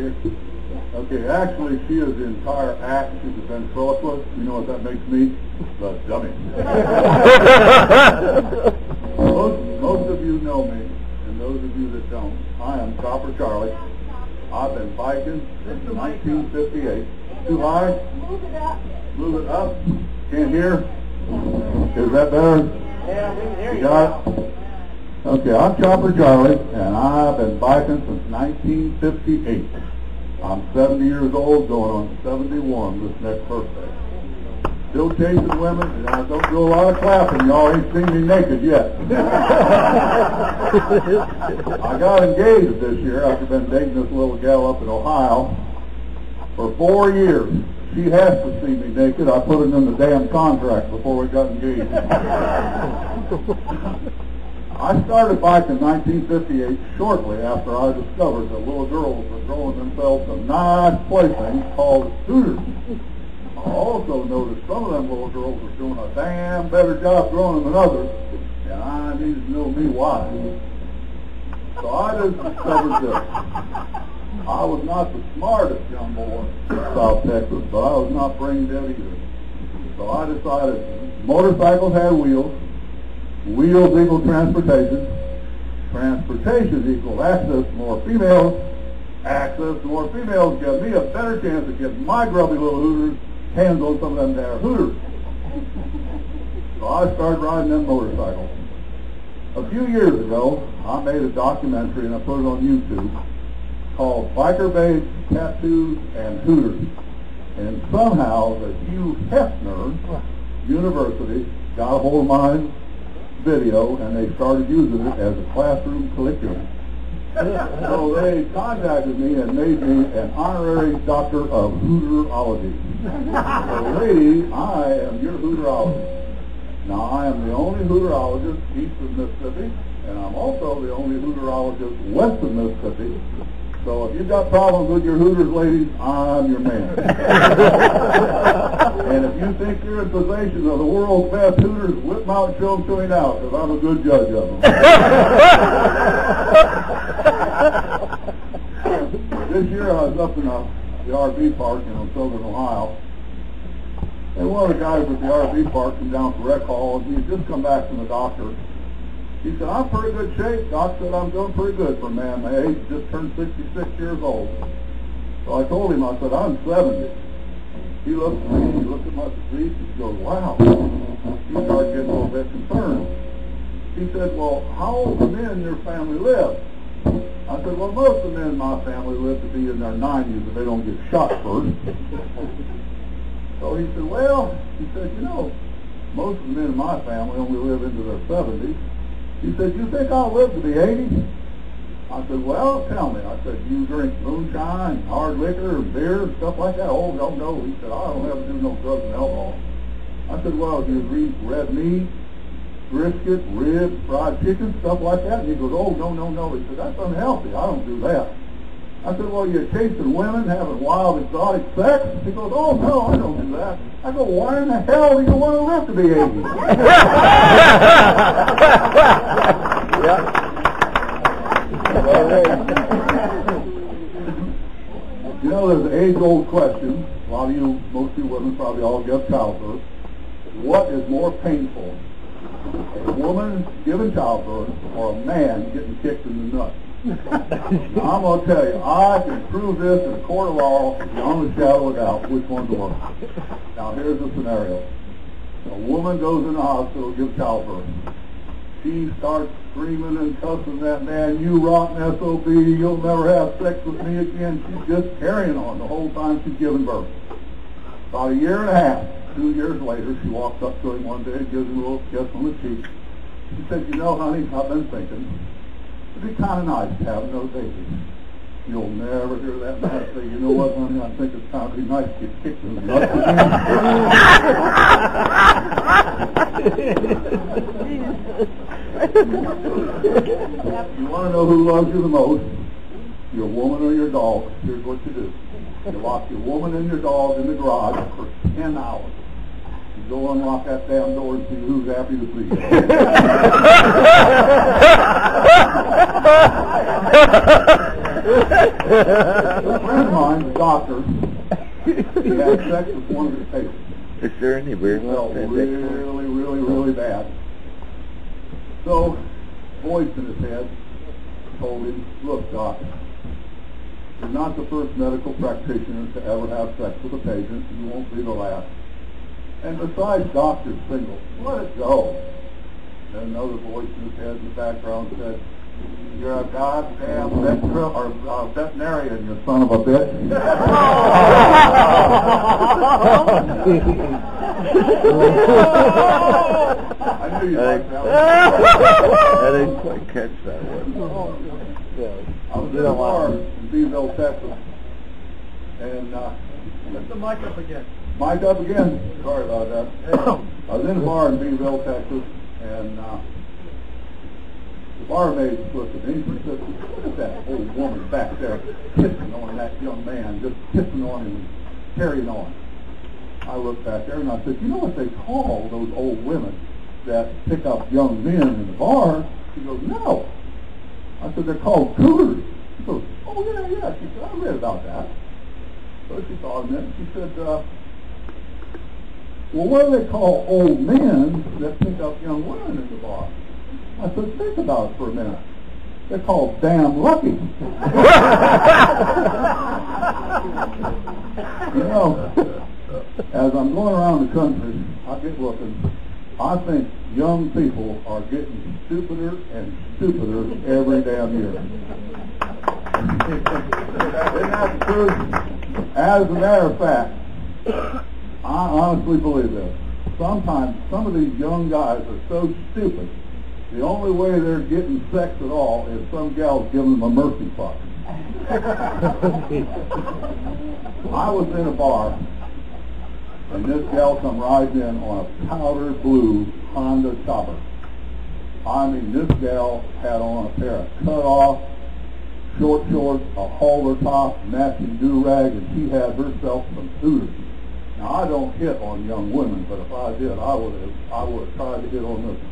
here. Okay, actually, she is the entire act. She's a ventriloquist. You know what that makes me? The dummy. Most of you know me, and those of you that don't, I am Copper Charlie. I've been biking since 1958. Too high? Move it up. Move it up. Can't hear? Is that better? Yeah, we can hear You you. got it? Okay, I'm Chopper Charlie, and I've been biking since 1958. I'm 70 years old, going on 71 this next birthday. Still chasing women, and I don't do a lot of clapping. Y'all ain't seen me naked yet. I got engaged this year after been dating this little gal up in Ohio for 4 years. She has to see me naked. I put it in the damn contract before we got engaged. I started biking in 1958 shortly after I discovered that little girls were growing themselves some nice playthings called scooters. I also noticed some of them little girls were doing a damn better job growing them than others, and I needed to know me why. So I just discovered this. I was not the smartest young boy in South Texas, but I was not brain dead either. So I decided motorcycles had wheels, wheels equal transportation, transportation equals access to more females, access to more females give me a better chance to get my grubby little hooters hands on some of them there hooters. So I started riding them motorcycles. A few years ago, I made a documentary and I put it on YouTube called Biker Babes, Tattoos, and Hooters. And somehow the Hugh Hefner University got a hold of my video and they started using it as a classroom curriculum. So they contacted me and made me an honorary doctor of Hooterology. So lady, I am your Hooterologist. Now I am the only Hooterologist east of Mississippi, and I'm also the only Hooterologist west of Mississippi. So if you've got problems with your Hooters, ladies, I'm your man. And if you think you're in possession of the world's best Hooters, whip them out and show them to me now, because I'm a good judge of them. This year I was up in the RV park in southern Ohio, and one of the guys at the RV park came down to rec hall, and he had just come back from the doctor. He said, I'm in pretty good shape. Doc said, I'm doing pretty good for a man my age. Just turned 66 years old. So I told him, I said, I'm 70. He looked at me, he looked at my physique, and he goes, wow. He started getting a little bit concerned. He said, well, how old do men in your family live? I said, well, most of the men in my family live to be in their 90s if they don't get shot first. So he said, well, he said, you know, most of the men in my family only live into their 70s. He said, you think I'll live to be 80? I said, well, tell me. I said, you drink moonshine, hard liquor, and beer, and stuff like that? Oh, no. He said, I don't ever do no drugs and alcohol. I said, well, do you eat red meat, brisket, ribs, fried chicken, stuff like that? And he goes, oh, no. He said, that's unhealthy. I don't do that. I said, well, you're chasing women, having wild, exotic sex? He goes, oh, no, I don't do that. I go, why in the hell do you want to live to be 80? You know, there's an age-old question. A lot of you, most of you women probably all get childbirth. What is more painful, a woman giving childbirth or a man getting kicked in the nuts? Now, I'm going to tell you, I can prove this in a court of law beyond a shadow of a doubt which one's worse. Now, here's the scenario. A woman goes in the hospital to give childbirth. She starts screaming and cussing that man, you rotten SOB, you'll never have sex with me again. She's just carrying on the whole time she's giving birth. About a year and a half, 2 years later, she walks up to him one day and gives him a little kiss on the cheek. She said, you know, honey, I've been thinking, it'd be kind of nice to have another baby. You'll never hear that man say, you know what, honey, I think it's kind of be nice to get kicked in the nuts You want to know who loves you the most? Your woman or your dog? Here's what you do. You lock your woman and your dog in the garage for 10 hours. You go unlock that damn door and see who's happy to see you. A friend of mine, the doctor, he had sex with one of his patients. Is there any beer He left? felt really bad. So, voice in his head told him, look, doc, you're not the first medical practitioner to ever have sex with a patient. You won't be the last. And besides, doctor's single. Let it go. And another voice in his head in the background said, you're a goddamn veterinarian, you son of a bitch. I knew you'd like that one. I didn't quite catch that one. I was in a bar in Beeville, Texas, and Lift the mic up again. mic up again. Sorry about that. I was in a bar in Beeville, Texas, and the barmaid looked at me and she said, look at that old woman back there kissing on that young man, just kissing on him and carrying on. I looked back there and I said, you know what they call those old women that pick up young men in the bar? She goes, no. I said, they're called cougars. She goes, oh yeah. She said, I read about that. So she thought a minute. She said, well, what do they call old men that pick up young women in the bar? I said, think about it for a minute. They're called damn lucky. You know, as I'm going around the country, I get looking. I think young people are getting stupider and stupider every damn year. Isn't that the truth? As a matter of fact, I honestly believe this. Sometimes some of these young guys are so stupid, the only way they're getting sex at all is some gal's giving them a mercy fuck. I was in a bar, and this gal come riding in on a powder blue Honda Chopper. I mean, this gal had on a pair of cut-off short shorts, a halter top, matching do-rag, and she had herself some Hooters. Now, I don't hit on young women, but if I did, I would have tried to hit on this one.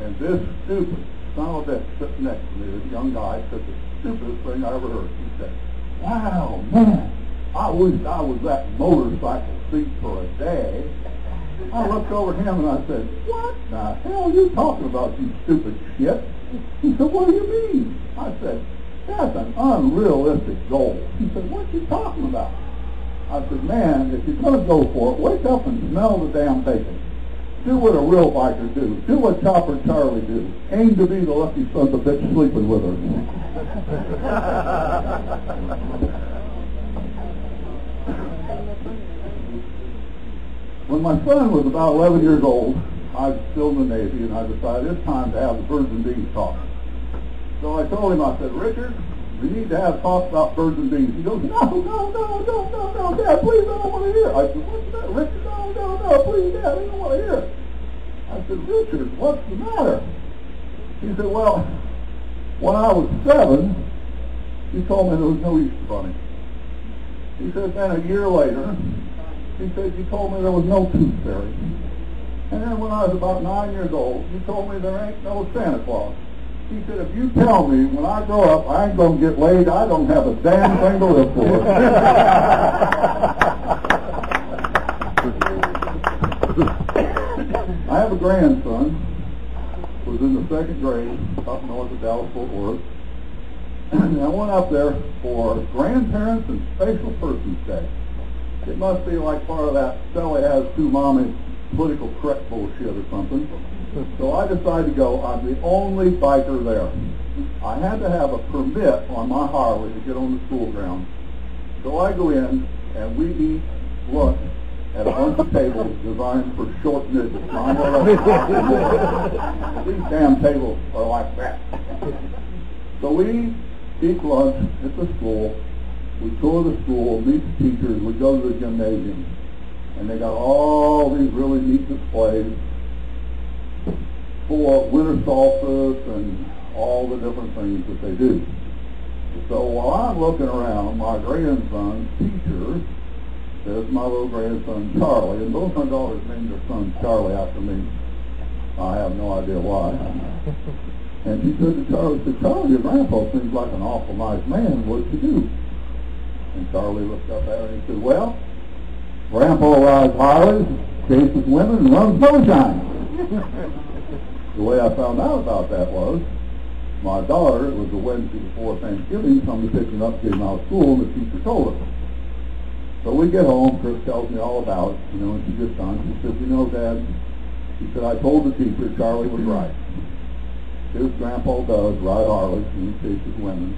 And this stupid son of a bitch sitting next to me, this young guy, said the stupidest thing I ever heard. He said, wow, man, I wish I was that motorcycle seat for a day. I looked over at him and I said, what the hell are you talking about, you stupid shit? He said, what do you mean? I said, that's an unrealistic goal. He said, what are you talking about? I said, man, if you're going to go for it, wake up and smell the damn bacon. Do what a real biker do. Do what Chopper Charlie do. Aim to be the lucky son of a bitch sleeping with her. When my son was about 11 years old, I was still in the Navy, and I decided it's time to have the birds and bees talk. So I told him, I said, Richard, we need to have talk about birds and bees. He goes, no, Dad, please, I don't want to hear it. I said, what's that, Richard? No, please, Dad, I don't want to hear it. I said, Richard, what's the matter? He said, well, when I was 7, you told me there was no Easter bunny. He said, then a year later, he said, you told me there was no tooth fairy. And then when I was about 9 years old, you told me there ain't no Santa Claus. He said, if you tell me when I grow up I ain't going to get laid, I don't have a damn thing to live for. I have a grandson who's in the 2nd grade up north of Dallas-Fort Worth. And I went up there for Grandparents and Special Persons Day. It must be like part of that Sally has two mommies political correct bullshit or something. So I decided to go. I'm the only biker there. I had to have a permit on my Harley to get on the school grounds. So I go in and we eat lunch at a bunch of tables designed for short midgets. These damn tables are like that. So we eat lunch at the school. We tour the school, meet the teachers. We go to the gymnasium. And they got all these really neat displays for winter solstice and all the different things that they do. So while I'm looking around, my grandson's teacher says my little grandson Charlie, and both my daughters named their son Charlie after me. I have no idea why. And she said to Charlie, your grandpa seems like an awful nice man. What did you do? And Charlie looked up at her and he said, well, Grandpa rides Harleys, chases women, and runs moonshine. The way I found out about that was, my daughter, it was the Wednesday before Thanksgiving, somebody picked him up, getting out of school, and the teacher told us. So we get home, Chris tells me all about it, and she gets done. She says, Dad, she said, I told the teacher Charlie was right. His grandpa does ride Harleys and he chases women.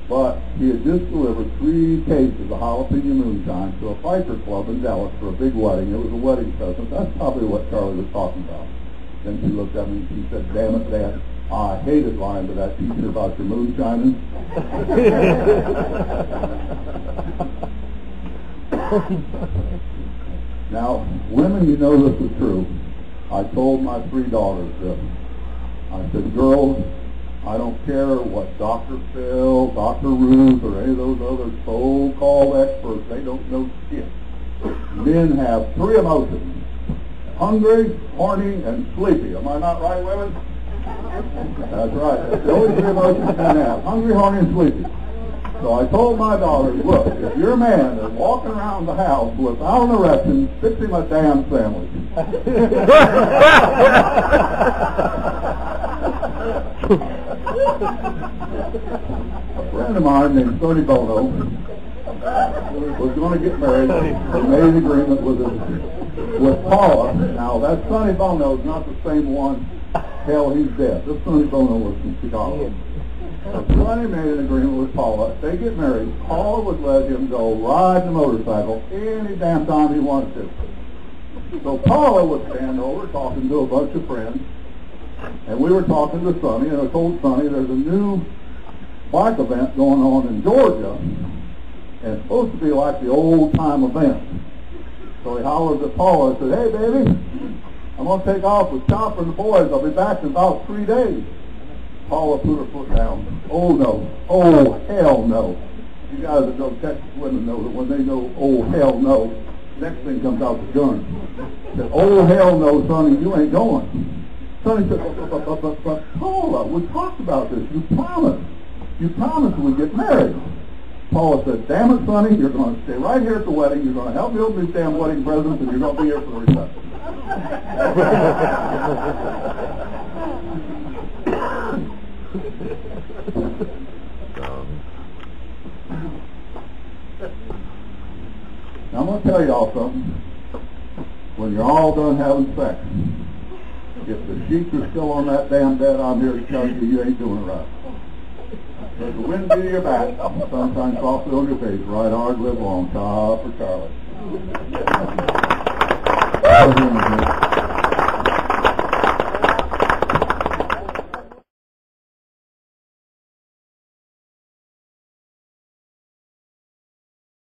But he had just delivered 3 cases of jalapeno moonshine to a biker club in Dallas for a big wedding. It was a wedding present. That's probably what Charlie was talking about. Then she looked at me and she said, damn it, Dad, I hated lying to that teacher about your moonshining. Now, women, this is true. I told my 3 daughters this. I said, girls, I don't care what Dr. Phil, Dr. Ruth, or any of those other so-called experts, they don't know shit. Men have 3 emotions: hungry, horny, and sleepy. Am I not right, women? That's right. That's the only 3 emotions men have: hungry, horny, and sleepy. So I told my daughters, look, if your man is walking around the house without an erection, fix him a damn sandwich. A friend of mine named Sonny Bono was going to get married. He made an agreement with Paula. Now, that Sonny Bono is not the same one. Hell, he's dead. This Sonny Bono was from Chicago. So Sonny made an agreement with Paula. If they get married, Paula would let him go ride the motorcycle any damn time he wanted to. So Paula would stand over talking to a bunch of friends, and we were talking to Sonny, and I told Sonny there's a new bike event going on in Georgia, and it's supposed to be like the old-time event. So he hollered at Paula and said, hey, baby, I'm going to take off with Chopper and the boys. I'll be back in about 3 days. Paula put her foot down. Oh, no. Oh, hell no. You guys that know Texas women know that when they go, oh, hell no, next thing comes out the gun. Said, oh, hell no, Sonny, you ain't going. Sonny said, but Paula, we talked about this. You promised. You promised we'd get married. Paula said, damn it, Sonny, you're going to stay right here at the wedding. You're going to help me open these damn wedding presents, and you're going to be here for the reception. Now, I'm going to tell y'all something. When you're all done having sex, if the sheets are still on that damn bed, I'm here to tell you ain't doing it right. Let the wind be your back, sunshine softly on your face, ride hard, live long, ta for Charlie.